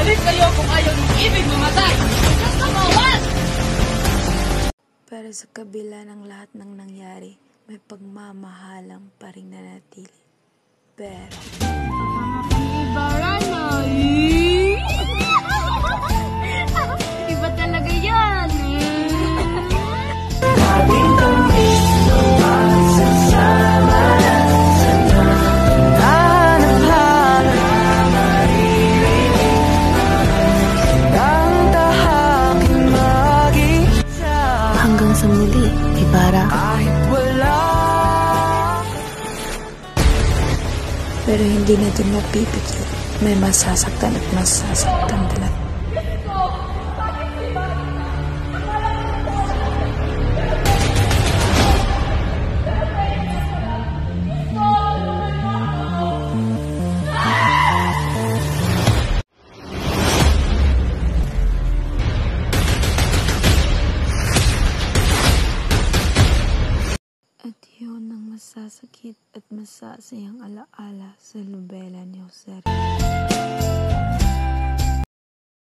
Bumalik kayo kung ayaw ng ibig mamatay! Huwag kamawan! Pero sa kabila ng lahat ng nangyari, may pagmamahalang pa rin nanatili. Pero Ibarra na. Iba talaga yan. Laging kami magsasama sa hanap-hanap maririnig ang tahaking mag-isa. hanggang sa muli, Ibarra. Kahit wala. Pero hindi na din mapipigil. May masasaktan at masasaktan talaga. At yun ang masasakit at masasayang alaala sa nobela ni Jose Rizal.